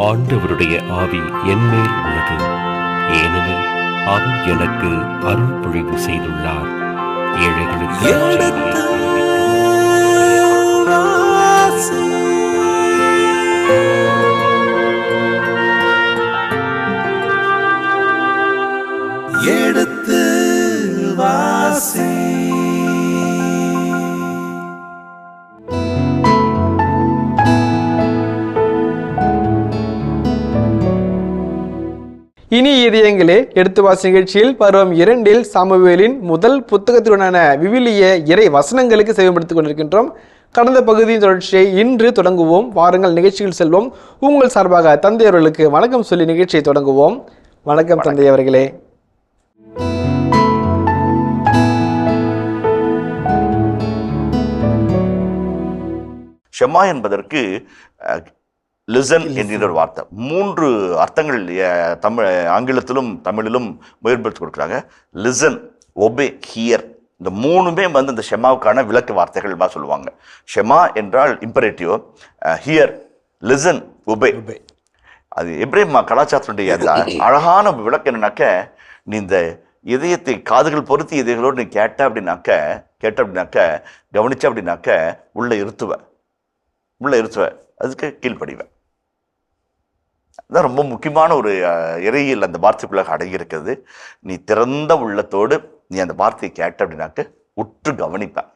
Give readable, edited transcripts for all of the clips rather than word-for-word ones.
ஆண்டவருடைய ஆவி என்மேல் உள்ளது, ஏனெனில் அவர் எனக்கு அருள் பொழிவு செய்துள்ளார். ஏழைகளுக்கு எடுத்து வாசி. இனி இதயங்களே எடுத்து வாசி நிகழ்ச்சியில் பருவம் 2 சாமுவேலின் முதல் புத்தகத்துடனான விவிலிய இறை வசனங்களுக்கு சேவைப்படுத்திக் கொண்டிருக்கின்றோம். கடந்த பகுதியின் தொடர்ச்சியை இன்று தொடங்குவோம். வாருங்கள் நிகழ்ச்சியில் செல்வோம். உங்கள் சார்பாக தந்தையவர்களுக்கு வணக்கம் சொல்லி நிகழ்ச்சியை தொடங்குவோம். வணக்கம் தந்தை அவர்களே. ஷெமா என்பதற்கு லிசன் என்கிற ஒரு வார்த்தை. 3 அர்த்தங்கள் தமிழ், ஆங்கிலத்திலும் தமிழிலும் முயற்சி கொடுக்குறாங்க. Listen, obey, here. இந்த 3மே வந்து இந்த ஷெமாவுக்கான விளக்க வார்த்தைகள் சொல்லுவாங்க. ஷெமா என்றால் இம்பரேட்டிவ், ஹியர், லிசன், ஒபே. அது எப்ரேம் கலாச்சாரத்தினுடைய அந்த அழகான விளக்கம் என்னன்னாக்க, நீ இந்த இதயத்தை காதுகள் பொருத்தி இதயங்களோடு நீ கேட்ட அப்படின்னாக்க கவனிச்ச அப்படின்னாக்க உள்ள இருத்துவேன், அதுக்கு கீழ்ப்படிவேன். அதுதான் ரொம்ப முக்கியமான ஒரு இறையில் அந்த வார்த்தைக்குள்ளாக அடங்கியிருக்கிறது. நீ திறந்த உள்ளத்தோடு நீ அந்த வார்த்தையை கேட்ட அப்படின்னாக்க உற்று கவனிப்பேன்.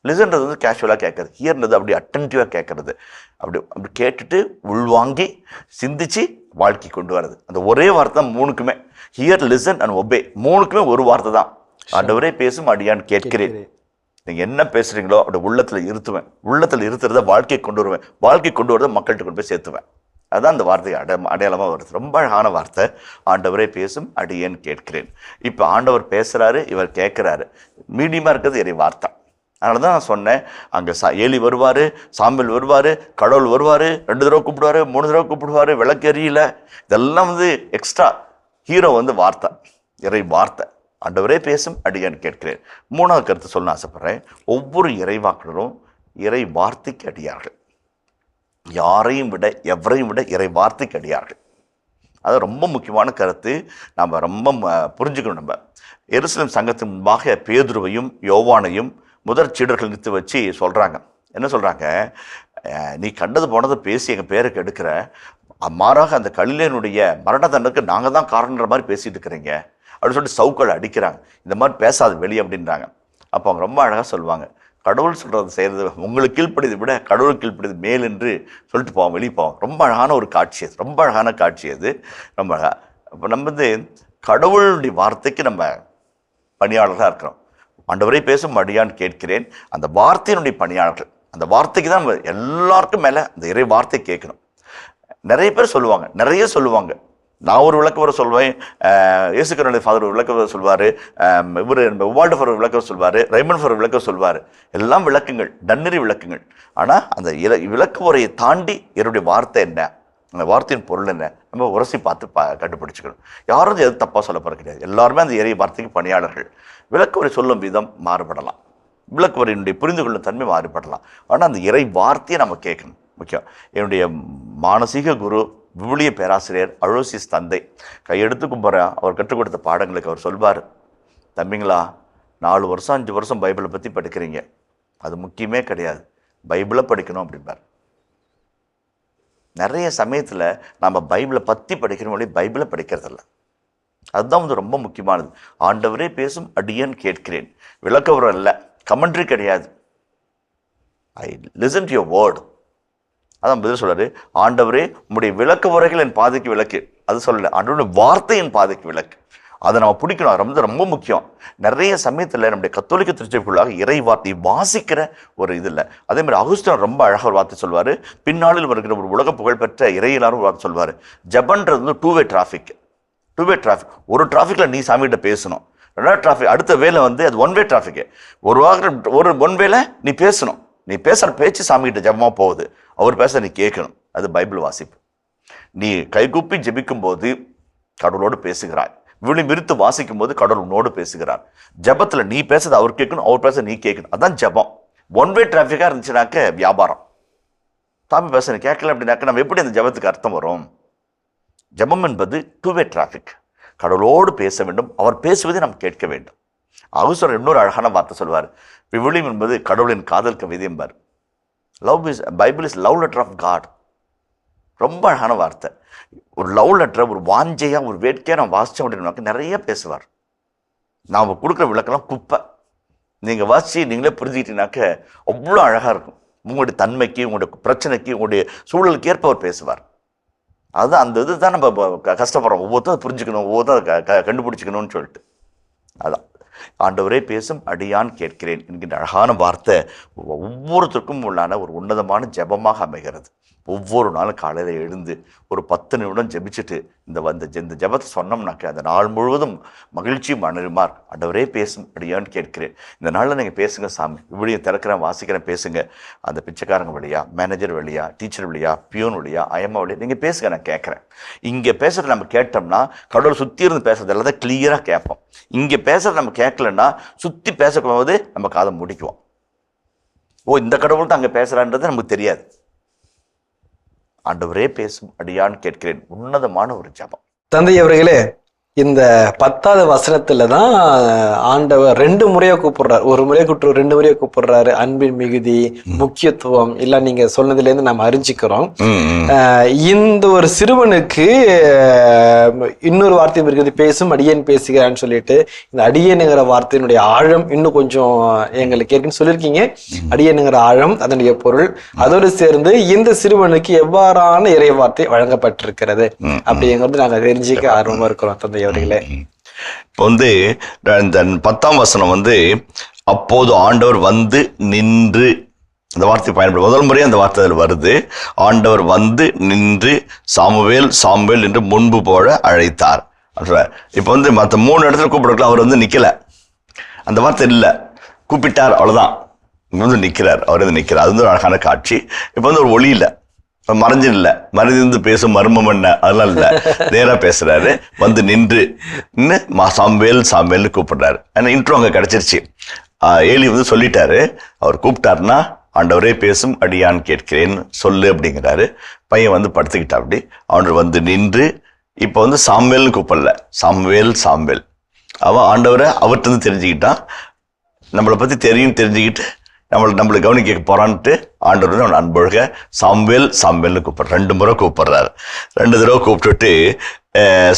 லிசன்றது வந்து கேஷுவலாக கேட்கறது, ஹியர்ன்றது அப்படி அட்டன்டிவாக கேட்கறது. அப்படி கேட்டுட்டு உள்வாங்கி சிந்திச்சு வாழ்க்கை கொண்டு வர்றது. அந்த ஒரே வார்த்தை தான் 3க்குமே. ஹியர், லிசன் அண்ட் ஒபே 3க்குமே ஒரு வார்த்தை தான். ஆண்டவரே பேசும் அடியான் கேட்கிறேன். நீங்கள் என்ன பேசுகிறீங்களோ அப்படி உள்ளத்தில் இருத்துவேன். உள்ளத்தில் இருத்துறத வாழ்க்கை கொண்டு வருவேன். வாழ்க்கை கொண்டு வரதை மக்கள்கிட்ட கொண்டு போய் சேர்த்துவேன். அதுதான் அந்த வார்த்தை அடையாளமாக வருது. ரொம்ப அழகான வார்த்தை. ஆண்டவரே பேசும் அடியேன் கேட்கிறேன். இப்போ ஆண்டவர் பேசுகிறாரு, இவர் கேட்குறாரு. மீடியமாக இருக்கிறது இறை வார்த்தை. அதனால தான் நான் சொன்னேன், அங்கே ஏலி வருவார், சாம்பல் வருவார், கடவுள் வருவார், 2 தடவை கூப்பிடுவார், 3 தடவை கூப்பிடுவார், விளக்கு எரியல. இதெல்லாம் வந்து எக்ஸ்ட்ரா. ஹீரோ வந்து வார்த்தை, இறை வார்த்தை. ஆண்டவரே பேசும் அடியான் கேட்கிறேன். 3வது கருத்து சொல்ல ஆசைப்படுறேன். ஒவ்வொரு இறைவாக்கினரும் இறை வார்த்தைக்கு அடியார்கள். யாரையும் விட எவரையும் விட இறை வார்த்தைக்கு அடியார்கள். அது ரொம்ப முக்கியமான கருத்து. நம்ம ரொம்ப புரிஞ்சுக்கணும். நம்ம எருசலேம் சங்கத்தின் முன்பாக பேதுருவையும் யோவானையும் முதற் சீடர்கள் நிறுத்தி வச்சு சொல்கிறாங்க. என்ன சொல்கிறாங்க? நீ கண்டது போனதை பேசி எங்கள் பேருக்கு எடுக்கிற, மாறாக அந்த கலிலேயனுடைய மரண தண்டனுக்கு நாங்கள் தான் காரணன்ற மாதிரி பேசிட்டு இருக்கிறீங்க அப்படின்னு சொல்லிட்டு சவுக்கள் அடிக்கிறாங்க. இந்த மாதிரி பேசாது வெளியே அப்படின்றாங்க. அப்போ அவங்க ரொம்ப அழகாக சொல்லுவாங்க, கடவுள் சொல்கிறது செய்கிறது உங்களுக்கு கீழ்ப்படியதை விட கடவுள் கீழ்ப்படியது மேல் என்று சொல்லிட்டு போவோம், வெளியே போவோம். ரொம்ப அழகான ஒரு காட்சி அது, ரொம்ப அழகான காட்சி அது, ரொம்ப அழகாக. இப்போ நம்ம வந்து கடவுளுடைய வார்த்தைக்கு நம்ம பணியாளர்களாக இருக்கிறோம். ஆண்டவரே பேசும் அடியான் கேட்கிறேன். அந்த வார்த்தையினுடைய பணியாளர்கள். அந்த வார்த்தைக்கு தான் நம்ம எல்லாருக்கும் மேலே அந்த இறை வார்த்தை கேட்கணும். நிறைய பேர் சொல்லுவாங்க, நிறைய சொல்லுவாங்க. நான் ஒரு விளக்கவரை சொல்வேன், இயேசுக்கருடைய ஃபாதர் ஒரு விளக்கவரை சொல்வார், இவர் வால்டர் ஒரு விளக்கவர் சொல்வார், ரைமண்ட் ஒரு விளக்கவர் சொல்வார். எல்லாம் விளக்கங்கள், நன்னறி விளக்கங்கள். ஆனால் அந்த விளக்க உரையை தாண்டி என்னுடைய வார்த்தை என்ன, அந்த வார்த்தையின் பொருள் என்ன, நம்ம உரசி பார்த்து கண்டுபிடிச்சிக்கணும். யாரும் எது தப்பாக சொல்ல போகிற கிடையாது. எல்லாருமே அந்த இறை வார்த்தைக்கு பணியாளர்கள். விளக்கவரை சொல்லும் விதம் மாறுபடலாம், விளக்கவரையினுடைய புரிந்து கொள்ளும் தன்மை மாறுபடலாம். ஆனால் அந்த இறை வார்த்தையை நம்ம கேட்கணும், முக்கியம். என்னுடைய மானசீக குரு விவிலிய பேராசிரியர் அலோசியஸ் தந்தை கையெடுத்து கும்பிட்றேன். அவர் கற்றுக் கொடுத்த பாடங்களுக்கு அவர் சொல்வார், தம்பிங்களா 4 வருஷம் 5 வருஷம் பைபிளை பற்றி படிக்கிறீங்க, அது முக்கியமே கிடையாது, பைபிளை படிக்கணும் அப்படிம்பார். நிறைய சமயத்தில் நம்ம பைபிளை பற்றி படிக்கிற மொழி பைபிளை படிக்கிறதில்ல. அதுதான் வந்து ரொம்ப முக்கியமானது. ஆண்டவரே பேசும் அடியேன் கேட்கிறேன். விளக்கவரம் இல்லை, கமெண்ட்ரி கிடையாது. I listen to your word. அதான் பதில் சொல்றாரு, ஆண்டவரே உம்முடைய விளக்க உரைகள் என் பாதைக்கு விளக்கு. அது சொல்லலை, ஆண்டவருடைய வார்த்தை என் பாதைக்கு விளக்கு. அதை நம்ம பிடிக்கணும், ரொம்ப ரொம்ப முக்கியம். நிறைய சமயத்தில் நம்முடைய கத்தோலிக்க திருச்சபைக்குள்ளாக இறை வார்த்தை வாசிக்கிற ஒரு இது இல்லை. அதே மாதிரி அகுஸ்தீன் ரொம்ப அழகாக ஒரு வார்த்தை சொல்வார். பின்னாளில் வருகிற ஒரு உலக புகழ்பெற்ற இறையிலாரும் ஒரு வார்த்தை சொல்வார். ஜபன்றது வந்து 2 வே டிராஃபிக். ஒரு டிராஃபிக்கில் நீ சாமிகிட்ட பேசணும், 2வது டிராஃபிக் அடுத்த வேலை வந்து அது 1 வே டிராஃபிக்கு. ஒரு 1 வேலை நீ பேசணும். நீ பேசுகிற பேச்சு சாமிகிட்ட ஜபமாக போகுது, அவர் பேச நீ கேட்கணும். அது பைபிள் வாசிப்பு. நீ கைகூப்பி ஜெபிக்கும் போது கடவுளோடு பேசுகிறாய். விழி விரித்து வாசிக்கும் போது கடவுள் உன்னோடு பேசுகிறார். ஜபத்தில் நீ பேசுறது அவர் கேட்கணும், அவர் பேச நீ கேட்கணும். அதான் ஜபம். 1 வே டிராஃபிக்காக இருந்துச்சுனாக்க வியாபாரம். சாமி பேச நீ கேட்கல அப்படின்னாக்க நம்ம எப்படி அந்த ஜபத்துக்கு அர்த்தம் வரும்? ஜெபம் என்பது டூவே டிராஃபிக். கடவுளோடு பேச வேண்டும், அவர் பேசுவதை நாம் கேட்க வேண்டும். அவர் இன்னொரு அழகான வார்த்தை சொல்வார், விவிலியம் என்பது கடவுளின் காதல் கவிதை என்பார். Bible is love letter of God. ரொம்ப அழகான வார்த்தை. ஒரு லவ் லெட்டரை ஒரு வாஞ்சையாக ஒரு வேட்கையாக நான் வாசித்தோம் அப்படின்னாக்க நிறைய பேசுவார். நாம் கொடுக்குற விளக்கெல்லாம் குப்பை. நீங்கள் வாசித்து நீங்களே புரிஞ்சுக்கிட்டீங்கன்னாக்க அவ்வளோ அழகாக இருக்கும். உங்களுடைய தன்மைக்கு, உங்களுடைய பிரச்சனைக்கு, உங்களுடைய சூழலுக்கு ஏற்ப அவர் பேசுவார். அதுதான் அந்த இது தான் நம்ம கஷ்டப்படுறோம். ஒவ்வொருத்தரும் புரிஞ்சுக்கணும், ஒவ்வொருத்தரும் கண்டுபிடிச்சிக்கணும்னு சொல்லிட்டு. அதான் ஆண்டவரே பேசும் அடியான் கேட்கிறேன் என்கின்ற அழகான வார்த்தை ஒவ்வொருத்தருக்கும் உள்ளான ஒரு உன்னதமான ஜெபமாக அமைகிறது. ஒவ்வொரு நாளும் காலையில் எழுந்து ஒரு 10 நிமிடம் ஜெபிச்சுட்டு இந்த ஜெபத்தை சொன்னோம்னாக்க அந்த நாள் முழுவதும் மகிழ்ச்சியும் மணருமார். ஆண்டவரே பேசும் அடியான்னு கேட்கிறேன். இந்த நாளில் நீங்கள் பேசுங்க சாமி, இப்படியும் திறக்கிறேன் வாசிக்கிறேன் பேசுங்க. அந்த பிச்சைக்காரங்க வழியா, மேனேஜர் வழியா, டீச்சர் வழியா, பியூன் வழியா, அயம்மா வழியா நீங்கள் பேசுங்க, நான் கேட்குறேன். இங்கே பேசுகிறத நம்ம கேட்டோம்னா கடவுள் சுற்றி இருந்து பேசுறது எல்லாம் கிளியராக கேட்போம். இங்கே பேசுகிறத நம்ம கேட்கலன்னா சுற்றி பேசக்கும்போது நம்ம காதை முடிக்குவோம். இந்த கடவுள் தான் அங்கே பேசுகிறான்றது நமக்கு தெரியாது. ஆண்டவரே பேசும் அடியான்னு கேட்கிறேன், உன்னதமான ஒரு ஜெபம். தந்தை அவர்களே, இந்த 10வது வசனத்துல தான் ஆண்டவர் 2 முறையா கூப்பிடுறாரு. ஒரு முறையை கூப்பிட்டு 2 முறையை கூப்பிடுறாரு. அன்பின் மிகுதி, முக்கியத்துவம் எல்லாம் நீங்க சொன்னதுல இருந்து நம்ம அறிஞ்சிக்கிறோம். இந்த ஒரு சிறுவனுக்கு இன்னொரு வார்த்தை இருக்குது, பேசும் அடியேன் பேசுகிறான்னு சொல்லிட்டு. இந்த அடியேனுங்கிற வார்த்தையினுடைய ஆழம் இன்னும் கொஞ்சம் எங்களுக்கு ஏற்கனவே சொல்லியிருக்கீங்க. அடியேனுங்கிற ஆழம், அதனுடைய பொருள், அதோடு சேர்ந்து இந்த சிறுவனுக்கு எவ்வாறான இறை வார்த்தை வழங்கப்பட்டிருக்கிறது அப்படிங்கிறது நாங்க தெரிஞ்சுக்க ஆர்வமா இருக்கிறோம் தந்தை. இப்போ இந்த 10ஆம் வசனம் அப்போது ஆண்டவர் வந்து நின்று, அந்த வார்த்தை பயன்படும் முதல் முறையே அந்த வார்த்தை அதில் வருது. ஆண்டவர் வந்து நின்று சாமுவேல் சாமுவேல் என்று முன்பு போல அழைத்தார். இப்போ மற்ற 3 இடத்துல கூப்பிடக்கலாம், அவர் நிக்கல, அந்த வார்த்தை இல்லை, கூப்பிட்டார், அவ்வளவுதான். நிக்கிறார், அவர் நிக்கிறார். அது ஒரு அழகான காட்சி. இப்போ ஒரு ஒளி இல்லை, மறைஞ்சு இல்லை, மறைந்து பேசும் மர்மம் என்ன அதெல்லாம் இல்லை, நேராக பேசுறாரு. வந்து நின்று சாமுவேல் சாமுவேல்னு கூப்பிடுறாரு. ஏன்னா இன்ட்ரோ அங்கே கிடைச்சிருச்சு. ஏலி சொல்லிட்டாரு, அவர் கூப்பிட்டாருன்னா ஆண்டவரே பேசும் அடியான் கேட்கிறேன்னு சொல்லு அப்படிங்கிறாரு. பையன் படுத்துக்கிட்டா. அப்படி ஆண்டவர் வந்து நின்று இப்போ சாமுவேல்னு கூப்பிடல, சாமுவேல் சாமுவேல். அவன் ஆண்டவரை அவர்கிட்ட தெரிஞ்சுக்கிட்டான். நம்மளை பற்றி தெரிஞ்சுக்கிட்டு நம்மளை கவனிக்க போறான்ட்டு ஆண்டவர் அவன் அன்பொழுக சாமுவேல் சாமுவேல்னு கூப்பிடுற 2 முறை கூப்பிடுறாரு. 2 தடவை கூப்பிட்டுட்டு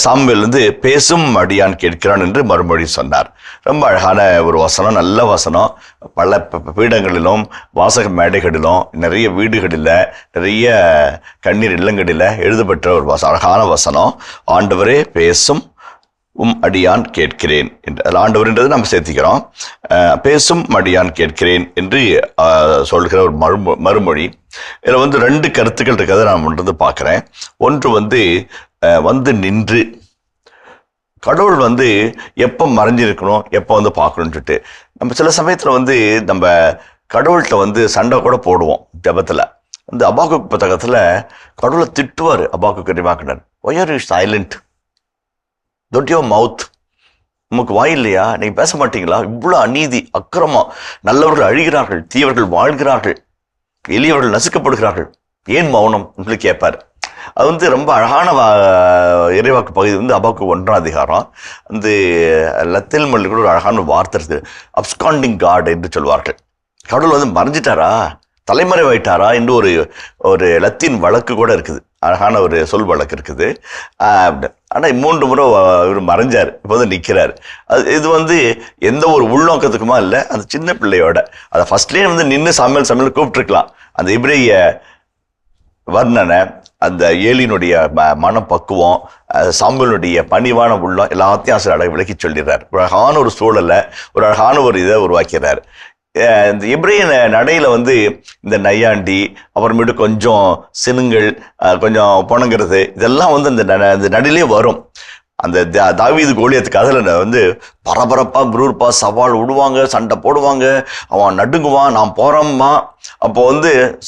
சாமுவேல் பேசும் அடியான் கேட்கிறான் என்று மறுமொழி சொன்னார். ரொம்ப அழகான ஒரு வசனம், நல்ல வசனம். பல பீடங்களிலும் வாசக மேடைகளிலும் நிறைய வீடுகளில் நிறைய கண்ணீர் இல்லங்களில் எழுதப்பட்ட ஒரு அழகான வசனம். ஆண்டவரே பேசும் அடியான் கேட்கிறேன் என்று. அதில் ஆண்டவர்ன்றது நம்ம சேர்த்திக்கிறோம். பேசும் அடியான் கேட்கிறேன் என்று சொல்கிற ஒரு மறுமொழி. இதில் 2 கருத்துக்கள் இருக்கிறத நான் பார்க்குறேன். ஒன்று வந்து நின்று, கடவுள் எப்போ மறைஞ்சிருக்கணும், எப்போ பார்க்கணும்னு சொல்லிட்டு நம்ம சில சமயத்தில் நம்ம கடவுள்கிட்ட சண்டை கூட போடுவோம் ஜெபத்தில். அபாக்குக் புத்தகத்தில் கடவுளை திட்டுவார் அபாக்குக் இறைவாக்கினர். Why are you silent? Don't your mouth? நமக்கு வாய் இல்லையா? நீங்க பேச மாட்டீங்களா? இவ்வளவு அநீதி, அக்கிரமம், நல்லவர்கள் அழிகிறார்கள், தீயவர்கள் வாழ்கிறார்கள், எளியவர்கள் நசுக்கப்படுகிறார்கள், ஏன் மௌனம் என்று கேட்பார். அது ரொம்ப அழகான இறைவாக்கு பகுதி அபாக்குக் 1ஆம் அதிகாரம். லத்தீன் மொழியில் கூட ஒரு அழகான வார்த்தை இருக்குது, அப்ஸ்காண்டிங் காட் என்று சொல்வார்கள். கடவுள் மறைஞ்சிட்டாரா, தலைமறைவாயிட்டாரா என்று ஒரு லத்தீன் வழக்கு கூட இருக்குது. அழகான ஒரு சொல் வழக்கு இருக்குது. ஆனால் 3 முறை இவர் மறைஞ்சார், இப்போ நிற்கிறார். இது எந்த ஒரு உள்நோக்கத்துக்குமா இல்லை, அந்த சின்ன பிள்ளையோட அதை ஃபர்ஸ்ட்லேயே நின்று சாமுவேல் சாமுவேல் கூப்பிட்டுருக்கலாம். அந்த இப்ரேய வர்ணனை, அந்த ஏலியினுடைய மனப்பக்குவம், சாமுவேலுடைய பணிவான உள்ளம் எல்லாத்தையும் ஆசிரியர் விளக்கி சொல்லிடுறார். ஒரு அழகான ஒரு சூழலை, ஒரு அழகான ஒரு இதை உருவாக்கிறார். இந்த எபிரேய நடையில இந்த நையாண்டி, அப்புறமேட்டு கொஞ்சம் சினுங்கள், கொஞ்சம் புணங்கிறது, இதெல்லாம் அந்த நடையிலே வரும். அந்த தாவீது கோலியத்து கதையில பரபரப்பா குரூப்பா சவால் விடுவாங்க, சண்டை போடுவாங்க, அவன் நடுங்குவான், நான் போறேம்மா. அப்போ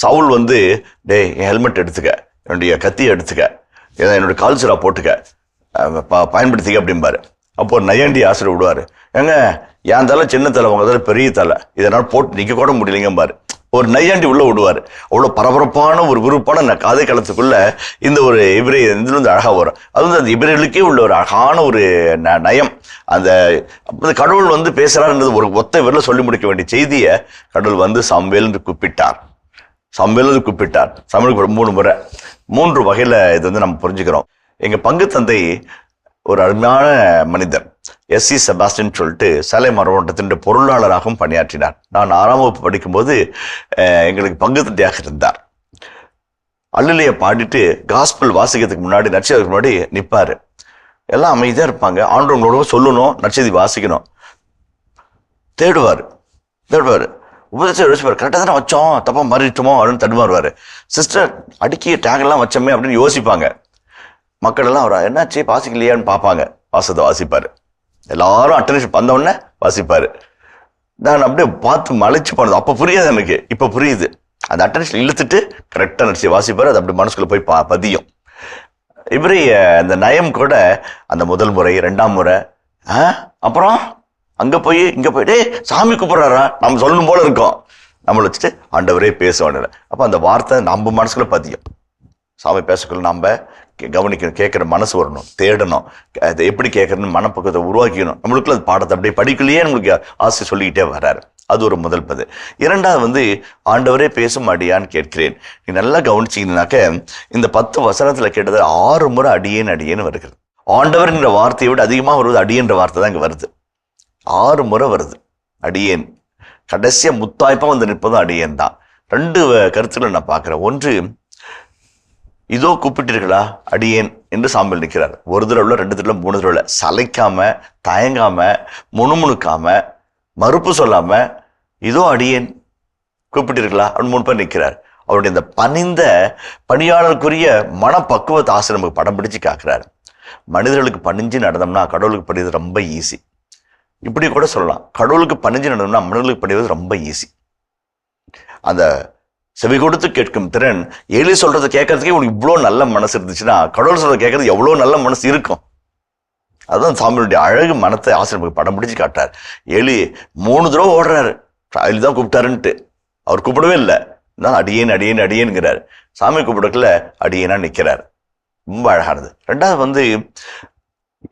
சவுல் டேய் என் ஹெல்மெட் எடுத்துக்க, என்னுடைய கத்தியை எடுத்துக்க, என்னுடைய கால்சுரா போட்டுக்க, பயன்படுத்திக்க அப்படிம்பாரு. அப்போ நையாண்டி ஆசிரியர் விடுவாரு, ஏங்க என் தலை சின்ன தலை, உங்க தலை பெரிய தலை, இதனால் போட்டு நிற்க கூட முடியலைங்க பாரு. ஒரு நையாண்டி உள்ள விடுவார். அவ்வளோ பரபரப்பான ஒரு விருப்பான காதை களத்துக்குள்ள இந்த ஒரு இவரே இதுல வந்து அழகா வரும். அது வந்து அந்த இவர்களுக்கே உள்ள ஒரு அழகான ஒரு நயம். அந்த கடவுள் வந்து பேசுறாருன்றது ஒரு ஒத்த இவரில் சொல்லி முடிக்க வேண்டிய செய்தியை கடவுள் வந்து சாமுவேல் என்று கூப்பிட்டார். சாமுவேல் கூப்பிட்டார். சாமுவேலுக்கு 3 முறை 3 வகையில இது வந்து நம்ம புரிஞ்சுக்கிறோம். எங்க பங்கு தந்தை ஒரு அருமையான மனிதர், எஸ்சி செபாஸ்டின் சொல்லிட்டு சேலை மாவட்டத்தின் பொருளாளராகவும் பணியாற்றினார். நான் 6ஆம் வகுப்பு படிக்கும்போது எங்களுக்கு பங்கு தந்தையாக இருந்தார். அல்லிலையை பாடிட்டு காஸ்பல் வாசிக்கிறதுக்கு முன்னாடி, நற்செய்திக்கு முன்னாடி நிற்பாரு. எல்லாம் அமைதியா இருப்பாங்க. ஆண்டவங்களோட சொல்லணும், நற்செய்தி வாசிக்கணும். தேடுவார். உபதேசம் யோசிப்பார், கரெக்டாக தானே வச்சோம், தப்பா மாறிட்டோமோ அப்படின்னு தடுமாறுவார். சிஸ்டர் அடுக்கி டேங்கெல்லாம் வச்சோமே அப்படின்னு யோசிப்பாங்க. மக்கள் எல்லாம் அவர் என்னாச்சு வாசிக்கலையான்னு பார்ப்பாங்க. வாசத்தை வாசிப்பார். எல்லாரும் அட்டென்ஷன் வந்தவுடனே வாசிப்பார். நான் அப்படியே பார்த்து மலைச்சு போனது. அப்போ புரியாது எனக்கு, இப்போ புரியுது. அந்த அட்டென்ஷன் இழுத்துட்டு கரெக்டாக நடிச்சு வாசிப்பார். அது அப்படி மனசுக்குள்ள போய் பதியும். இப்படி அந்த நயம் கூட அந்த முதல் முறை, 2ஆம் முறை, அப்புறம் அங்கே போய் இங்கே போயிட்டு சாமி கூப்பிட்றாரா நம்ம சொல்லணும் போல இருக்கோம். நம்மளை வச்சுட்டு ஆண்டவரே பேசுவாங்க. அப்போ அந்த வார்த்தை நம்ம மனசுக்குள்ள பதியும். சாமி பேசக்குள்ள நம்ம கவனிக்கணும், கேட்குற மனசு வரணும், தேடணும், அதை எப்படி கேட்கறதுன்னு மனப்பக்கத்தை உருவாக்கிக்கணும். நம்மளுக்குள்ள அது பாடத்தை அப்படியே படிக்கலையே நம்மளுக்கு ஆசை சொல்லிக்கிட்டே வர்றாரு. அது ஒரு முதல் பது. 2வது வந்து ஆண்டவரே பேசும் அடியான்னு கேட்கிறேன். நீ நல்லா கவனிச்சிங்கனாக்க இந்த 10 வசனத்தில் கேட்டது 6 முறை அடியேன்னு வருகிறது. ஆண்டவர்ன்ற வார்த்தையை விட அதிகமாக வருவது அடியன்ற வார்த்தை தான் இங்கே வருது. 6 முறை வருது அடியேன். கடைசியாக முத்தாய்ப்பாக வந்து நிற்பதும் அடியேன் தான். 2 கருத்துக்களை நான் பார்க்குறேன். ஒன்று, இதோ கூப்பிட்டீர்களா அடியேன் என்று சாம்பல் நிற்கிறார். 1 தடவை, 2 தடவை, 3 தடவை சளைக்காம, தயங்காம, முணுமுணுக்காம, மறுப்பு சொல்லாம, இதோ அடியேன் கூப்பிட்டீர்களா அப்படின்னு 3 பேர் நிற்கிறார். அவருடைய இந்த பணிந்த பணியாளருக்குரிய மனப்பக்குவத்தை ஆசை நமக்கு படம் பிடிச்சு காக்குறாரு. மனிதர்களுக்கு பணிஞ்சு நடந்தோம்னா கடவுளுக்கு பணிவது ரொம்ப ஈஸி. இப்படி கூட சொல்லலாம், கடவுளுக்கு பணிஞ்சு நடந்தோம்னா மனிதர்களுக்கு பணிவது ரொம்ப ஈஸி. அந்த செவி கொடுத்து கேட்கும் திறன், ஏலி சொல்றதை கேட்கறதுக்கே உனக்கு இவ்வளோ நல்ல மனசு இருந்துச்சுன்னா கடவுள் சொல்றதை கேட்கறது எவ்வளோ நல்ல மனசு இருக்கும். அதுதான் சாமியுடைய அழகு மனத்தை ஆசிரியர் படம் பிடிச்சு காட்டார். ஏலி 3 தடவை ஓடுறாரு, ஏலி தான் கூப்பிட்டாருன்ட்டு. அவர் கூப்பிடவே இல்லை, தான் அடியேன் அடியேன் அடியேன்கிறார். சாமி கூப்பிடக்குள்ள அடியேனா நிற்கிறார். ரொம்ப அழகானது. 2வது வந்து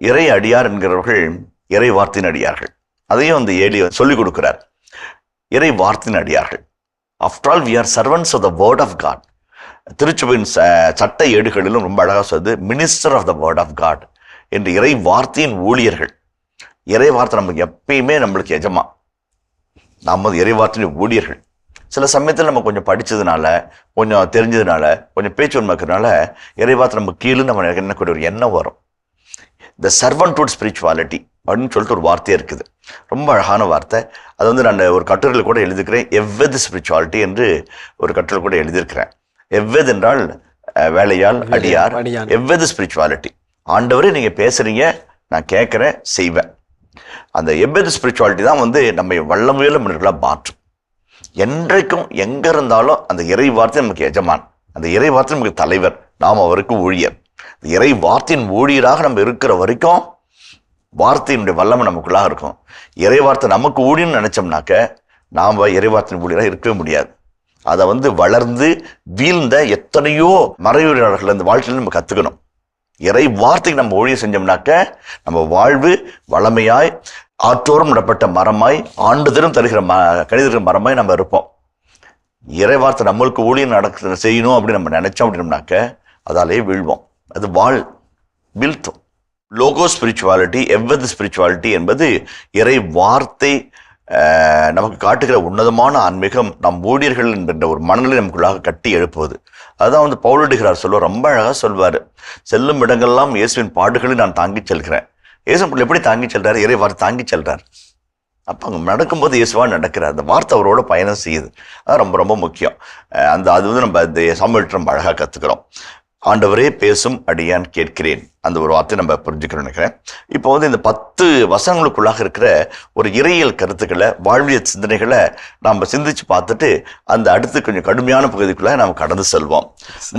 இறை அடியார் என்கிறவர்கள் இறை வார்த்தையின் அடியார்கள். அதையும் வந்து ஏலி சொல்லிக் கொடுக்கிறார். இறை வார்த்தையின் அடியார்கள். After all we are servants of the word of God. திருச்சபையின் சட்ட ஏடுகளிலும் ரொம்ப அழகாக சொல்லுது, minister of the word of God என்று. இறை வார்த்தையின் ஊழியர்கள். இறை வார்த்தை நமக்கு எப்பயுமே நம்மளுக்கு எஜமா. நாம் இறை வார்த்தையின் ஊழியர்கள். சில சமயத்தில் நம்ம கொஞ்சம் படித்ததுனால, கொஞ்சம் தெரிஞ்சதுனால, கொஞ்சம் பேச்சு உண்மைக்கிறதுனால இறை வார்த்தை நம்ம கீழே நம்ம எண்ணக்கூடிய ஒரு எண்ணம் வரும். த சர்வன்ட்ஹுட் ஸ்பிரிச்சுவாலிட்டி அப்படின்னு சொல்லிட்டு ஒரு வார்த்தையே இருக்குது. ரொம்ப அழகான வார்த்தை. அது வந்து நான் ஒரு கட்டுரையில் கூட எழுதியிருக்கிறேன். எவ்வது ஸ்பிரிச்சுவாலிட்டி என்று ஒரு கட்டுரை கூட எழுதியிருக்கிறேன். எவ்வது என்றால் வேலையால் அடியார். எவ்வது ஸ்பிரிச்சுவாலிட்டி, ஆண்டவரே நீங்கள் பேசுகிறீங்க, நான் கேட்குறேன், செய்வேன். அந்த எவ்வது ஸ்பிரிச்சுவாலிட்டி தான் வந்து நம்ம வல்லமையுள்ள மனிதர்களாக மாற்றும். என்றைக்கும் எங்கே இருந்தாலும் அந்த இறை வார்த்தை நமக்கு எஜமான், அந்த இறை வார்த்தை நமக்கு தலைவர், நாம் அவருக்கு ஊழியர். இறை வார்த்தையின் ஊழியராக நம்ம இருக்கிற வரைக்கும் வார்த்தையினுடைய வல்லமை நமக்குள்ளாக இருக்கும். இறை வார்த்தை நமக்கு ஊழியன்னு நினைச்சோம்னாக்க நாம் இறை வார்த்தையின் ஊழியராக இருக்கவே முடியாது. அதை வந்து வளர்ந்து வீழ்ந்த எத்தனையோ மறைவுரையாளர்கள் அந்த வாழ்க்கையில் நம்ம கற்றுக்கணும். இறை வார்த்தைக்கு நம்ம ஊழியம் செஞ்சோம்னாக்க நம்ம வாழ்வு வளமையாய், ஆற்றோரம் நடப்பட்ட மரமாய், ஆண்டுதரும் தருகிற கணிதர்கள் மரமாய் நம்ம இருப்போம். இறை வார்த்தை நம்மளுக்கு ஊழியம் செய்யணும் அப்படின்னு நம்ம நினைச்சோம் அப்படின்னோம்னாக்க அதாலே வீழ்வோம். அது வீழ்த்தும். லோகோ ஸ்பிரிச்சுவாலிட்டி, எவ்வது ஸ்பிரிச்சுவாலிட்டி என்பது இறை வார்த்தை நமக்கு காட்டுகிற உன்னதமான ஆன்மீகம். நம் ஊழியர்கள் என்கின்ற ஒரு மனநிலை நமக்குள்ளாக கட்டி எழுப்புவது. அதுதான் வந்து பவுலடிகிறார் சொல்லுவார், ரொம்ப அழகாக சொல்வார். செல்லும் இடங்கள்லாம் இயேசுவின் பாடுகளை நான் தாங்கி செல்கிறேன். இயேசு எப்படி தாங்கி செல்றாரு? இறை வார்த்தை தாங்கி செல்றார். அப்போ அங்கே நடக்கும்போது இயேசுவா நடக்கிறார். அந்த வார்த்தை அவரோட பயணம் செய்யுது. அது ரொம்ப ரொம்ப முக்கியம். அது வந்து நம்ம இந்த சாமுவேல் ரொம்ப அழகாக கற்றுக்கிறோம். ஆண்டவரே பேசும் அடியான் கேட்கிறேன், அந்த ஒரு வார்த்தை நம்ம புரிஞ்சுக்கிறோம் நினைக்கிறேன். இப்போ வந்து இந்த 10 வசனங்களுக்குள்ளாக இருக்கிற ஒரு இறையியல் கருத்துக்களை, வாழ்வியல் சிந்தனைகளை நாம் சிந்திச்சு பார்த்துட்டு அந்த அடுத்து கொஞ்சம் கடுமையான பகுதிக்குள்ள நாம் கடந்து செல்வோம்.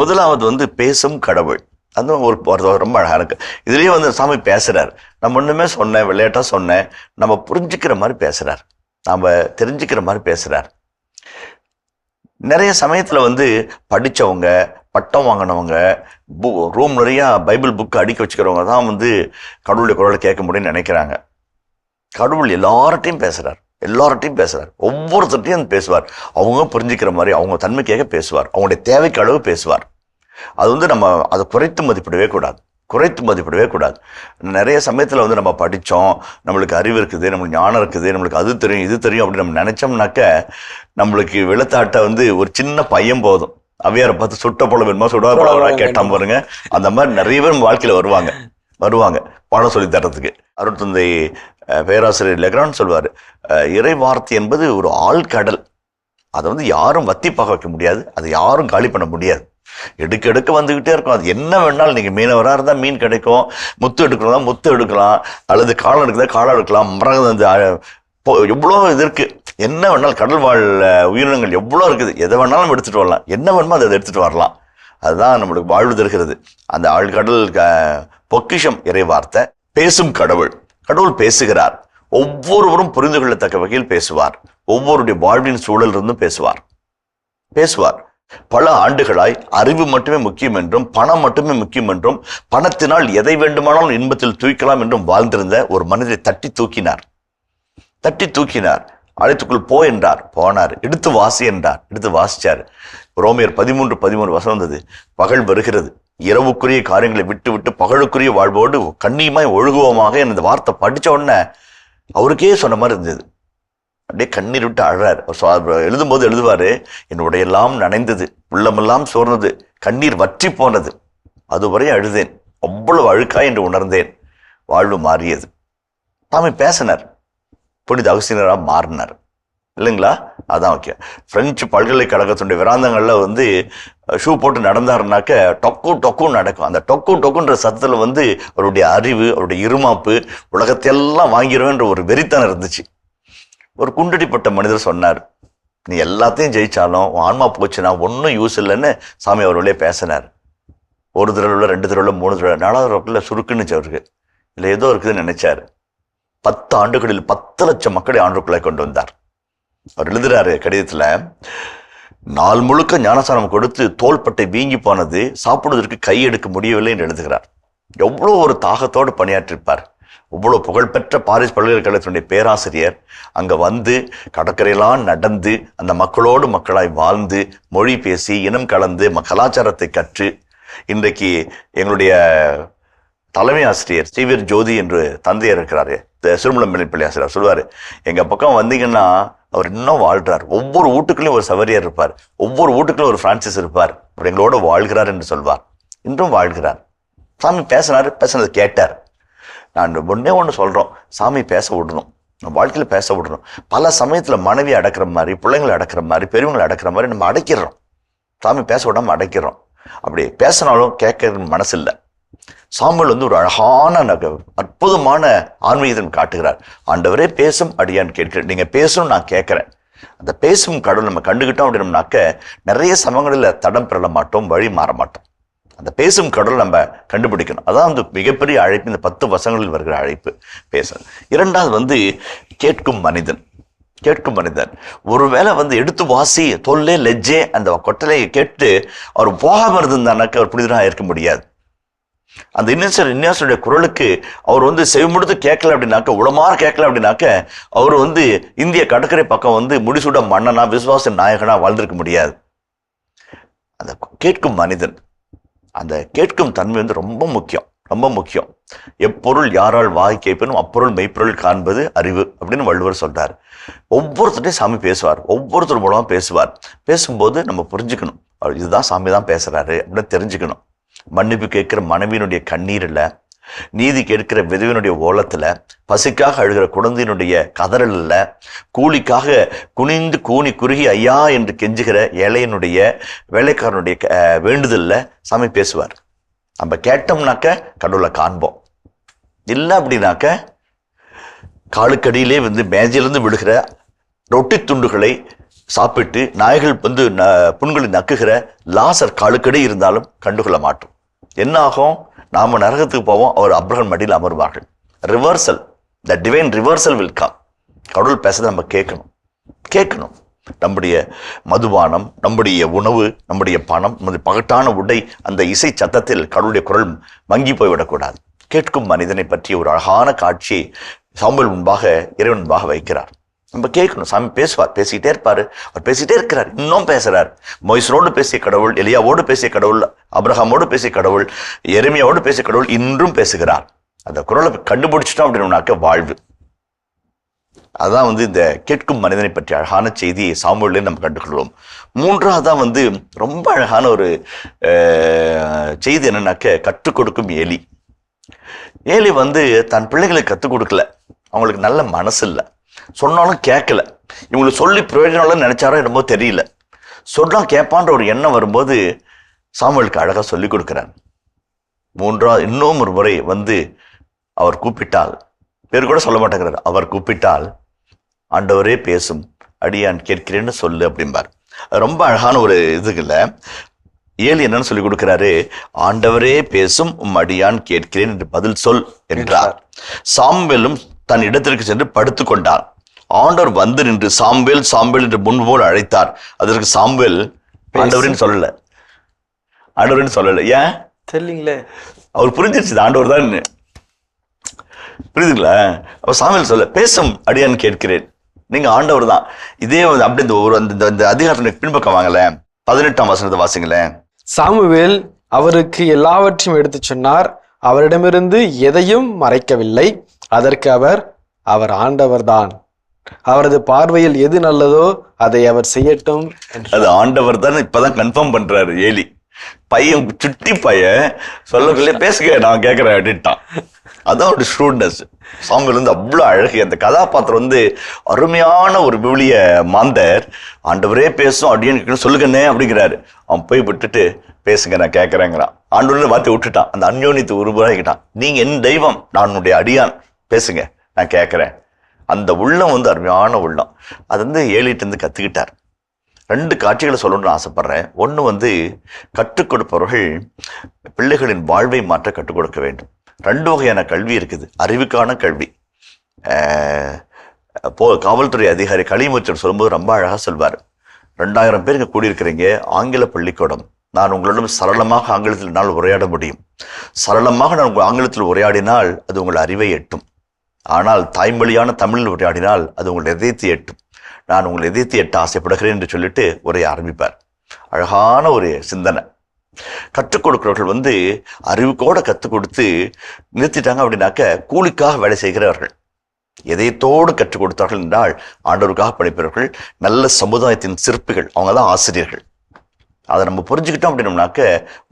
முதலாவது வந்து பேசும் கடவுள். அந்த ஒரு ரொம்ப அழகாக இருக்கு. இதுலேயே வந்து சாமி பேசுறார். நம்ம ஒன்றுமே சொன்னேன், விளையாட்டாக சொன்னேன், நம்ம புரிஞ்சுக்கிற மாதிரி பேசுறார், நாம் தெரிஞ்சுக்கிற மாதிரி பேசுறார். நிறைய சமயத்தில் வந்து படித்தவங்க, பட்டம் வாங்கினவங்க, ரூம் நிறையா பைபிள் புக்கு அடிக்க வச்சுக்கிறவங்க தான் வந்து கடவுளுடைய குரலை கேட்க முடியும்னு நினைக்கிறாங்க. கடவுள் எல்லார்ட்டையும் பேசுகிறார், ஒவ்வொருத்தட்டையும் பேசுவார். அவங்க புரிஞ்சுக்கிற மாதிரி, அவங்க தன்மைக்காக பேசுவார், அவங்களுடைய தேவைக்கு அளவு பேசுவார். அது வந்து நம்ம அதை குறைத்து மதிப்பிடவே கூடாது. நிறைய சமயத்தில் வந்து நம்ம படித்தோம், நம்மளுக்கு அறிவு இருக்குது, நம்மளுக்கு ஞானம் இருக்குது, நம்மளுக்கு அது தெரியும் இது தெரியும் அப்படின்னு நம்ம நினச்சோம்னாக்க நம்மளுக்கு வெளுத்தாட்ட வந்து ஒரு சின்ன பையன் போதும். அவையாரை பார்த்து சுட்ட போல வேணுமா சுடாத கேட்டான் பாருங்க, அந்த மாதிரி நிறைய பேர் வாழ்க்கையில் வருவாங்க பாடம் சொல்லி தரத்துக்கு. அருட்தந்தை பேராசிரியர் லெக்ரான் சொல்வார், இறை வார்த்தை என்பது ஒரு ஆழ்கடல். அதை வந்து யாரும் வத்தி பார்க்க வைக்க முடியாது, அதை யாரும் காலி பண்ண முடியாது. எடுக்க வந்துகிட்டே இருக்கும். அது என்ன வேணாலும், நீங்கள் மீனவராக இருந்தால் மீன் கிடைக்கும், முத்து எடுக்கிறதா முத்து எடுக்கலாம், அல்லது காலம் எடுக்கிறதா காலம் எடுக்கலாம், மரங்க எவ்வளோ இது இருக்கு. என்ன வேணாலும் கடல் வாழ் உயிரினங்கள் எவ்வளோ இருக்குது, எதை வேணாலும் எடுத்துகிட்டு வரலாம், என்ன வேணுமோ அதை எடுத்துகிட்டு வரலாம். அதுதான் நம்மளுக்கு வாழ்வு தருகிறது. அந்த ஆழ்கடல் பொக்கிஷம் இறை வார்த்தை. பேசும் கடவுள் பேசுகிறார். ஒவ்வொருவரும் புரிந்து கொள்ளத்தக்க வகையில் பேசுவார். ஒவ்வொருடைய வாழ்வின் சூழல் இருந்தும் பேசுவார். பல ஆண்டுகளாய் அறிவு மட்டுமே முக்கியம் என்றும் பணம் மட்டுமே முக்கியம் என்றும் பணத்தினால் எதை வேண்டுமானாலும் இன்பத்தில் தூக்கலாம் என்றும் வாழ்ந்திருந்த ஒரு மனிதரை தட்டி தூக்கினார். அழைத்துக்குள் போ என்றார், போனார். எடுத்து வாசி என்றார், எடுத்து வாசிச்சார். ரோமியர் 13:13 வசனம் வந்தது, பகல் வருகிறது, இரவுக்குரிய காரியங்களை விட்டு பகலுக்குரிய வாழ்வோடு கண்ணியமாய் ஒழுகுவோமாக. இந்த வார்த்தை படித்த உடனே அவருக்கே சொன்ன மாதிரி இருந்தது. அப்படியே கண்ணீர் விட்டு அழறார். எழுதும்போது எழுதுவாரு, என்னுடைய எல்லாம் நனைந்தது, உள்ளமெல்லாம் சோர்ந்தது, கண்ணீர் வற்றி போனது, அதுவரை அழுதேன், அவ்வளவு அழுக்காய் என்று உணர்ந்தேன், வாழ்வு மாறியது. தாமே பேசினார், புனித அகஸ்தீனராக மாறினார் இல்லைங்களா? அதான் ஓகே. பிரெஞ்சு பல்கலைக்கழகத்துடைய விராந்தங்களில் வந்து ஷூ போட்டு நடந்தாருனாக்க டொக்கும் நடக்கும். அந்த டொக்குன்ற சத்தத்தில் வந்து அவருடைய அறிவு, அவருடைய இருமாப்பு, உலகத்தையெல்லாம் வாங்கிடுவேன்ற ஒரு வெறித்தனம் இருந்துச்சு. ஒரு குண்டடிப்பட்ட மனிதர் சொன்னார், நீ எல்லாத்தையும் ஜெயிச்சாலும் உன் ஆன்மா போச்சுன்னா ஒன்றும் யூஸ் இல்லைன்னு சாமி அவர்களே பேசினார். ஒரு தடவை 2 தடவை 3 தடவை 4வது தடவை சுருக்குன்னுச்சு அவருக்கு. இல்லை ஏதோ இருக்குதுன்னு நினைச்சாரு. 10 ஆண்டுகளில் 10 லட்சம் மக்களை ஆண்டுக்குள்ளே கொண்டு வந்தார். அவர் எழுதுறாரு கடிதத்துல, நாள் முழுக்க ஞானசானம் கொடுத்து தோள்பட்டை வீங்கி போனது, சாப்பிடுவதற்கு கை எடுக்க முடியவில்லை என்று எழுதுகிறார். எவ்வளோ ஒரு தாகத்தோடு பணியாற்றிருப்பார். இவ்வளோ புகழ்பெற்ற பாரிஸ் பல்கலைக்கழகத்தினுடைய பேராசிரியர் அங்கே வந்து கடற்கரையெல்லாம் நடந்து அந்த மக்களோடு மக்களாய் வாழ்ந்து மொழி பேசி இனம் கலந்து கலாச்சாரத்தை கற்று இன்றைக்கு எங்களுடைய தலைமை ஆசிரியர் ஸ்ரீவீர் ஜோதி என்று தந்தையர் இருக்கிறாரு, சிறுமலம் பள்ளி ஆசிரியர் சொல்லுவார், எங்கள் பக்கம் வந்தீங்கன்னா அவர் இன்னும் வாழ்கிறார். ஒவ்வொரு வீட்டுக்குள்ளேயும் ஒரு சவரியார் இருப்பார், ஒவ்வொரு வீட்டுக்குள்ளேயும் ஒரு பிரான்சிஸ் இருப்பார், அவர் எங்களோட வாழ்கிறார் என்று சொல்வார். இன்றும் வாழ்கிறார். சாமி பேசினது கேட்டார். நான் ஒன்று சொல்கிறோம், சாமி பேச விடணும், நம்ம வாழ்க்கையில் பேச விடணும். பல சமயத்தில் மனைவி அடக்கிற மாதிரி, பிள்ளைங்களை அடக்கிற மாதிரி, பெரியவங்களை அடக்கிற மாதிரி நம்ம அடைக்கிறோம். சாமி பேச விடாமல் அடைக்கிறோம். அப்படி பேசினாலும் கேட்கறது மனசு இல்லை. சாமுவேல் வந்து ஒரு அழகான அற்புதமான ஆன்மீகத்தை காட்டுகிறார். ஆண்டவரே பேசும் அடியான்னு கேட்கிறேன், நீங்கள் பேசணும் நான் கேட்குறேன். அந்த பேசும் கடவுள் நம்ம கண்டுகிட்டோம் அப்படின்னம்னாக்க நிறைய சமயங்களில் தடம் பெறல மாட்டோம், வழி மாற மாட்டோம். அந்த பேசும் கடவுள் நம்ம கண்டுபிடிக்கணும். அதான் வந்து மிகப்பெரிய அழைப்பு, இந்த 10 வசங்களில் வருகிற அழைப்பு பேச. 2வது வந்து கேட்கும் மனிதன். ஒருவேளை வந்து எடுத்து வாசி தொல்லே லெஜ்ஜே அந்த கொட்டலையை கேட்டு அவர் போகாமல் இருந்தானாக்க அவர் புனிதராக இருக்க முடியாது. அந்த இன்னியாசுடைய குரலுக்கு அவர் வந்து செவிமுடுத்து கேட்கல அப்படின்னாக்க, உளமாற கேட்கல அப்படின்னாக்க அவர் வந்து இந்திய கடற்கரை பக்கம் வந்து முடிசூட மன்னனா விசுவாச நாயகனா வாழ்ந்திருக்க முடியாது. அந்த கேட்கும் மனிதன், அந்த கேட்கும் தன்மை வந்து ரொம்ப முக்கியம். எப்பொருள் யாரால் வாய் கேட்பனும் அப்பொருள் மெய்ப்பொருள் காண்பது அறிவு அப்படின்னு வள்ளுவர் சொல்றார். ஒவ்வொருத்தரையும் சாமி பேசுவார், ஒவ்வொருத்தர் மூலமா பேசுவார். பேசும்போது நம்ம புரிஞ்சுக்கணும், இதுதான் சாமி தான் பேசுறாரு அப்படின்னு தெரிஞ்சுக்கணும். மன்னிப்பு கேட்கிற மனைவியினுடைய கண்ணீரில், நீதி கேட்கிற விதவினுடைய ஓலத்துல, பசிக்காக அழுகிற குழந்தையினுடைய கதறலில், கூலிக்காக குனிந்து கூனி குறுகி ஐயா என்று கெஞ்சுகிற ஏழையனுடைய வேலைக்காரனுடைய வேண்டுதல்ல சாமி பேசுவார். நம்ம கேட்டோம்னாக்க கடவுளை காண்போம். இல்லை அப்படின்னாக்க காலுக்கடியிலே வந்து மேஜையிலிருந்து விழுகிற ரொட்டி துண்டுகளை சாப்பிட்டு நாய்கள் வந்து புண்களை நக்குகிற லாசர் காலுக்கடி இருந்தாலும் கண்டுகொள்ள மாட்டோம். என்ன ஆகும்? நாம நரகத்துக்கு போவோம், அவர் அப்ரஹாம் மடியில் அமர்வார்கள். Reversal, the divine reversal will come. கடவுள் பேசுறதை நம்ம கேட்கணும். நம்முடைய மதுபானம், நம்முடைய உணவு, நம்முடைய பணம், நம்முடைய பகட்டான உடை, அந்த இசை சத்தத்தில் கடவுளுடைய குரல் மங்கி போய்விடக்கூடாது. கேட்கும் மனிதனை பற்றிய ஒரு அழகான காட்சியை சாமுவேல் முன்பாக இறைவன் முன்பாக வைக்கிறார். நம்ம கேட்கணும். சாமி பேசுவார், பேசிக்கிட்டே இருப்பாரு. அவர் பேசிக்கிட்டே இருக்கிறார், இன்னும் பேசுறார். மொய்சரோடு பேசிய கடவுள், எலியாவோடு பேசிய கடவுள், அப்ரஹாமோடு பேசிய கடவுள், எரேமியாவோடு பேசிய கடவுள் இன்றும் பேசுகிறார். அந்த குரலை கண்டுபிடிச்சிட்டோம் அப்படின்னாக்க வாழ்வு. அதான் இந்த கேட்கும் மனிதனை பற்றி அழகான செய்தியை சாமுவேலில் நம்ம கண்டுகொள்வோம். மூன்றாவதான் ரொம்ப அழகான ஒரு செய்தி என்னன்னாக்க கற்றுக் கொடுக்கும் ஏலி. ஏலி தன் பிள்ளைகளுக்கு கற்றுக் கொடுக்கல, அவங்களுக்கு நல்ல மனசு இல்லை, சொன்னாலும் கேட்கல. இவங்களுக்கு சொல்லி பிரயோஜனம் நினைச்சாரோ என்னமோ தெரியல. சொன்னா கேட்பான்ற ஒரு எண்ணம் வரும்போது சாமுவேலுக்கு அழகா சொல்லி கொடுக்கிறார். இன்னும் ஒரு முறை அவர் கூப்பிட்டால், பேர் கூட சொல்ல மாட்டேங்கிறார், அவர் கூப்பிட்டால் ஆண்டவரே பேசும், அடியான் கேட்கிறேன்னு சொல்லு அப்படிம்பார். ரொம்ப அழகான ஒரு இதுக்குல்ல. ஏலி என்னன்னு சொல்லி கொடுக்கிறாரு, ஆண்டவரே பேசும், அடியான் கேட்கிறேன் என்று பதில் சொல் என்றார். சாமுவேலும் தன் இடத்திற்கு சென்று படுத்து கொண்டார். ஆண்டவர் நின்று சாமுவேல் சாமுவேல் என்று முன்போல் அழைத்தார். அதற்கு சாமுவேல் ஆண்டவரின்னு சொல்லல. ஏன் தெரியலீங்களே, அவர் புரிஞ்சிருச்சு ஆண்டவர் தான். புரியுதுங்களா? அப்ப சாமுவேல் சொல்ல, பேசும் அடியான் கேட்கிறேன், நீங்க ஆண்டவர் தான். இதே அப்படி இந்த அதிகாரத்தின் பின்பக்கம் வாங்கல, 18ஆம் வசனத்தை வாசிங்களேன். சாமுவேல் அவருக்கு எல்லாவற்றையும் எடுத்து சொன்னார், அவரிடமிருந்து எதையும் மறைக்கவில்லை. அதற்கு அவர் ஆண்டவர்தான், அவரது பார்வையில் எது நல்லதோ அதை அவர் செய்யட்டும். அது ஆண்டவர் தான் இப்பதான் கன்ஃபார்ம் பண்றாரு ஏலி. பையன் சுட்டி பையன் சொல்லக்குள்ளே பேசுக, நான் கேட்கிறேன் அப்படின்ட்டான். அதான் ஒரு ஷூட்னஸ். சாமுவேல் அவ்வளோ அழகு. அந்த கதாபாத்திரம் அருமையான ஒரு விவிலிய மாந்தர். ஆண்டவரே பேசும் அப்படின்னு சொல்லுங்கண்ணே அப்படிங்கிறாரு. அவன் போய் விட்டுட்டு பேசுங்க நான் கேட்கறேங்கிறான். ஆண்டவரே வார்த்தை விட்டுட்டான். அந்த அந்யோன்யத்தை உருவாக்கிட்டான். நீங்க என் தெய்வம், நான் உன்னுடைய அடியான், பேசுங்க நான் கேட்கறேன். அந்த உள்ளம் அருமையான உள்ளம். அது ஏலிட்டு கத்துக்கிட்டார். 2 காட்சிகளை சொல்லணும்னு ஆசைப்படுறேன். ஒன்று கற்றுக் கொடுப்பவர்கள் பிள்ளைகளின் வாழ்வை மாற்ற கற்றுக் கொடுக்க வேண்டும். 2 வகையான கல்வி இருக்குது. அறிவுக்கான கல்வி. காவல்துறை அதிகாரி களிமுச்சர் சொல்லும்போது ரொம்ப அழகாக சொல்வார். 2000 பேர் இங்கே கூடியிருக்கிறீங்க, ஆங்கில பள்ளிக்கூடம். நான் உங்களிடம் சரளமாக ஆங்கிலத்தில் என்னால் உரையாட முடியும். சரளமாக நான் உங்கள் ஆங்கிலத்தில் உரையாடினால் அது உங்கள் அறிவை எட்டும். ஆனால் தாய்மொழியான தமிழில் உரையாடினால் அது உங்கள் இதயத்தை எட்டும். நான் உங்கள் இதயத்தை எட்ட ஆசைப்படுகிறேன் என்று சொல்லிட்டு உரைய ஆரம்பிப்பார். அழகான ஒரு சிந்தனை. கற்றுக் கொடுக்கிறவர்கள் அறிவுக்கோட கற்றுக் கொடுத்து நிறுத்திட்டாங்க அப்படின்னாக்க கூலிக்காக வேலை செய்கிறவர்கள். இதயத்தோடு கற்றுக் கொடுத்தார்கள் என்றால் ஆண்டவருக்காக படிப்பவர்கள், நல்ல சமுதாயத்தின் சிற்பிகள். அவங்க தான் ஆசிரியர்கள். அதை நம்ம புரிஞ்சுக்கிட்டோம் அப்படின்னோம்னாக்க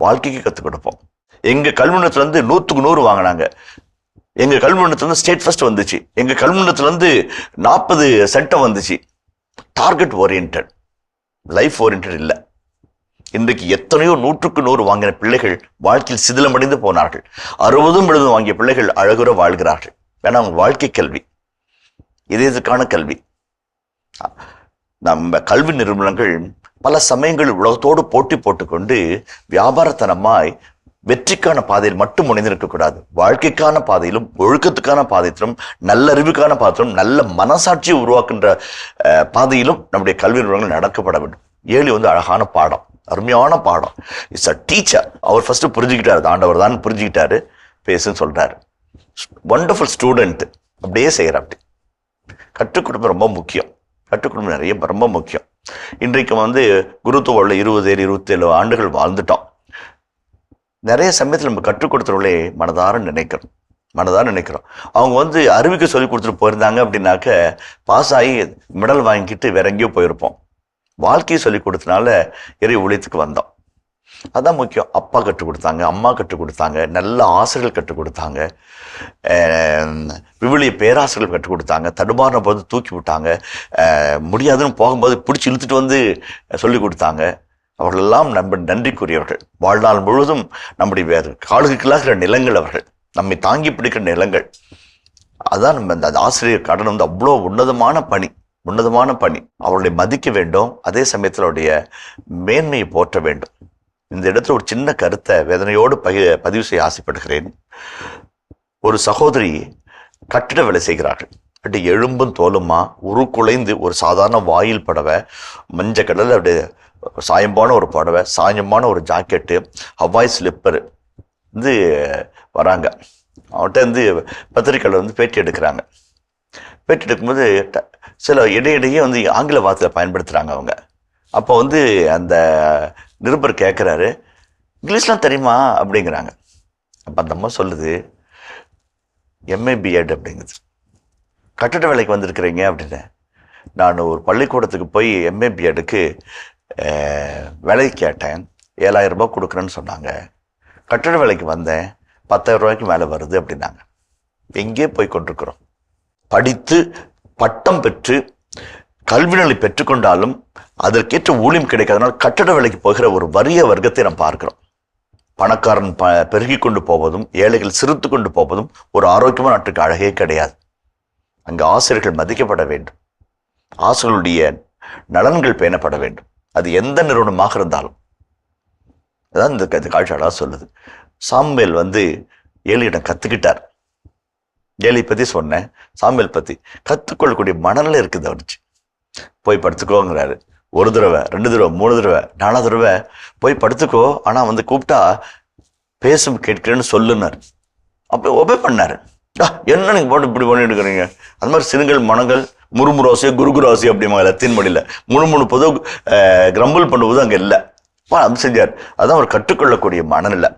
வாழ்க்கைக்கு கற்றுக் கொடுப்போம். எங்க கல்வி நிலையத்துல 100க்கு 100 வாங்கினாங்க. எங்க கல்வி நிலையத்துல ஸ்டேட் ஃபர்ஸ்ட் வந்துச்சு. எங்க கல்வி நிலையத்துல 40 சென்டம் வந்துச்சு. டார்கெட் ஓரியன்டட், லைஃப் ஓரியன்டட் இல்லை. இன்றைக்கு எத்தனையோ 100க்கு 100 வாங்கின பிள்ளைகள் வாழ்க்கையில் சிதிலமடைந்து போனார்கள். 60 70 வாங்கிய பிள்ளைகள் அழகுற வாழ்கிறார்கள். வேணா அவங்க வாழ்க்கை கல்வி, இதற்கான கல்வி. நம்ம கல்வி நிறுவனங்கள் பல சமயங்களில் உலகத்தோடு போட்டி போட்டுக்கொண்டு வியாபாரத்தனமாய் வெற்றிக்கான பாதையில் மட்டும் முனைந்திருக்கக்கூடாது. வாழ்க்கைக்கான பாதையிலும், ஒழுக்கத்துக்கான பாதையிலும், நல்லறிவுக்கான பாதையிலும், நல்ல மனசாட்சியை உருவாக்குகின்ற பாதையிலும் நம்முடைய கல்வி நிறுவனங்கள் நடக்கப்பட வேண்டும். ஏலி அழகான பாடம், அருமையான பாடம். It's a teacher. அவர் ஃபர்ஸ்ட் புரிஞ்சுக்கிட்டாரு, ஆண்டவர் தான் புரிஞ்சுக்கிட்டாரு, பேசுன்னு சொல்றாரு. Wonderful student. அப்படியே செய்யற. அப்படி கற்றுக் கொடுப்பது ரொம்ப முக்கியம். கற்றுக் கொடுப்பது நிறைய ரொம்ப முக்கியம். இன்றைக்கு குருத்துவ 20 27 ஆண்டுகள் வாழ்ந்துட்டோம். நிறைய சமயத்தில் நம்ம கற்றுக் கொடுத்தவர்களே மனதார நினைக்கிறோம். அவங்க அறிவுக்கு சொல்லி கொடுத்துட்டு போயிருந்தாங்க அப்படின்னாக்க பாஸ் ஆகி மெடல் வாங்கிக்கிட்டு வேற எங்கேயோ போயிருப்போம். வாழ்க்கையை சொல்லி கொடுத்தனால இறை ஊழியத்துக்கு வந்தோம். அதான் முக்கியம். அப்பா கற்றுக் கொடுத்தாங்க, அம்மா கற்றுக் கொடுத்தாங்க, நல்ல ஆசிரியர்கள் கற்றுக் கொடுத்தாங்க, விவிலிய பேராசிரியர்கள் கற்றுக் கொடுத்தாங்க. தடுமாறின போது தூக்கி விட்டாங்க, முடியாதுன்னு போகும்போது பிடிச்சி இழுத்துட்டு சொல்லி கொடுத்தாங்க. அவர்களெல்லாம் நன்றிக்குரியவர்கள். வாழ்நாள் முழுவதும் நம்முடைய வேறு காலுகளாகிற நிலங்கள் அவர்கள், நம்மை தாங்கி பிடிக்கிற நிலங்கள். அதான் நம்ம அந்த ஆசிரியர் கடன் அவ்வளோ உன்னதமான பணி. அவர்களை மதிக்க வேண்டும். அதே சமயத்தில் அவருடைய மேன்மையை போற்ற வேண்டும். இந்த இடத்துல ஒரு சின்ன கருத்தை வேதனையோடு பதிவு செய்ய ஆசைப்படுகிறேன். ஒரு சகோதரி கட்டிட வேலை செய்கிறார்கள். அப்படி எலும்பும் தோலுமா உருக்குலைந்து ஒரு சாதாரண வாயில் புடவை, மஞ்சள் கடலில் அப்படியே சாயம்பான ஒரு புடவை, சாயமான ஒரு ஜாக்கெட்டு, ஹவாய் ஸ்லிப்பர் வந்து வராங்க. அவன்கிட்ட வந்து பத்திரிக்கையில் வந்து பேட்டி எடுக்கிறாங்க. பேட்டி எடுக்கும்போது சில இடையிடையே வந்து ஆங்கில வார்த்தையை பயன்படுத்துகிறாங்க அவங்க. அப்போ வந்து அந்த நிருபர் கேட்குறாரு, இங்கிலீஷ்லாம் தெரியுமா அப்படிங்கிறாங்க. அப்போ அந்த அம்மா சொல்லுது, எம்ஏ பிஎட் அப்படிங்குது. கட்டட வேலைக்கு வந்திருக்கிறீங்க அப்படின்னு. நான் ஒரு பள்ளிக்கூடத்துக்கு போய் எம்ஏ பிஎட்டுக்கு வேலைக்கு கேட்டேன், 7,000 ரூபாய் கொடுக்குறேன்னு சொன்னாங்க. கட்டட வேலைக்கு வந்தேன், 10,000 ரூபாய்க்கு மேலே வருது அப்படின்னாங்க. எங்கே போய் கொண்டிருக்கிறோம்? படித்து பட்டம் பெற்று கல்விநிலை பெற்றுக்கொண்டாலும் அதற்கேற்ற ஊழியம் கிடைக்காதனால் கட்டட வேலைக்கு போகிற ஒரு வறிய வர்க்கத்தை நாம் பார்க்கிறோம். பணக்காரன் பெருகி கொண்டு போவதும் ஏழைகள் சிரித்து கொண்டு போவதும் ஒரு ஆரோக்கியமான நாட்டுக்கு அழகே கிடையாது. அங்கு ஆசிரியர்கள் மதிக்கப்பட வேண்டும், ஆசிரியர்களுடைய நலன்கள் பேணப்பட வேண்டும், அது எந்த நிறுவனமாக இருந்தாலும். அதான் இந்த காட்சி அழகா சொல்லுது. சாமுவேல் வந்து ஏலியிடம் கத்துக்கிட்டார். ஏலி பத்தி சொன்னேன், சாமுவேல் பத்தி கத்துக்கொள்ளக்கூடிய மனநிலை இருக்குது அவனுச்சு. போய் படுத்துக்கோங்கிறாரு. 1 தடவை 2 தடவை 3 தடவை 4 தடவை போய் படுத்துக்கோ, ஆனா வந்து கூப்பிட்டா பேசும் கேட்கிறேன்னு சொல்லுனார். அப்போ ஒபே பண்ணாரு. என்ன நீங்க போட்டு இப்படி பண்ணிட்டு இருக்கிறீங்க? அந்த மாதிரி சிறுங்கள் மனங்கள் முறுமுறாசியோ குருகுராசி அப்படிமா லத்தீன் மொழியில முணுமுணுப்பதோ கிரம்பிள் பண்ணுவதோ அங்க இல்லை. அது செஞ்சார். அதான் அவர் கற்றுக்கொள்ளக்கூடிய மனநிலை,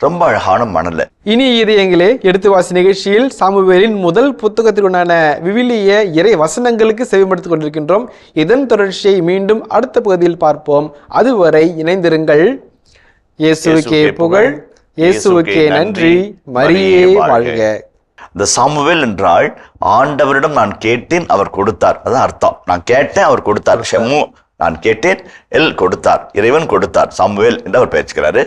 ரொம்ப அழகான மனநிலை. இனி இதயங்களே எடுத்து வாசி நிகழ்ச்சியில் சாமுவேலின் முதல் புத்தகத்திற்குண்டான விவிலிய இறை வசனங்களுக்கு செவிமடுத்துக் கொண்டிருக்கின்றோம். இதன் தொடர்ச்சியை மீண்டும் அடுத்த பகுதியில் பார்ப்போம். அதுவரை இணைந்திருங்கள். இயேசுவுக்கே புகழ், இயேசுவுக்கே நன்றி, மரியே வாழ்க. இந்த சாமுவேல் என்றால் ஆண்டவரிடம் நான் கேட்டேன் அவர் கொடுத்தார், அதான் அர்த்தம். நான் கேட்டேன் அவர் கொடுத்தார். ஷெமு நான் கேட்டேன், எல் கொடுத்தார், இறைவன் கொடுத்தார். சாமுவேல் என்று அவர் பேசுகிறாரு.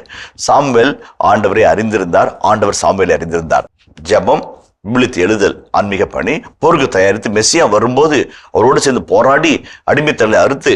சாமுவேல் ஆண்டவரை அறிந்திருந்தார், ஆண்டவர் சாமுவேலை அறிந்திருந்தார். ஜெபம், விழித்து எழுதல், ஆன்மீக பணி, போருக்கு தயாரித்து மெஸ்ஸியா வரும்போது அவரோடு சேர்ந்து போராடி அடிமைத்தலை அறுத்து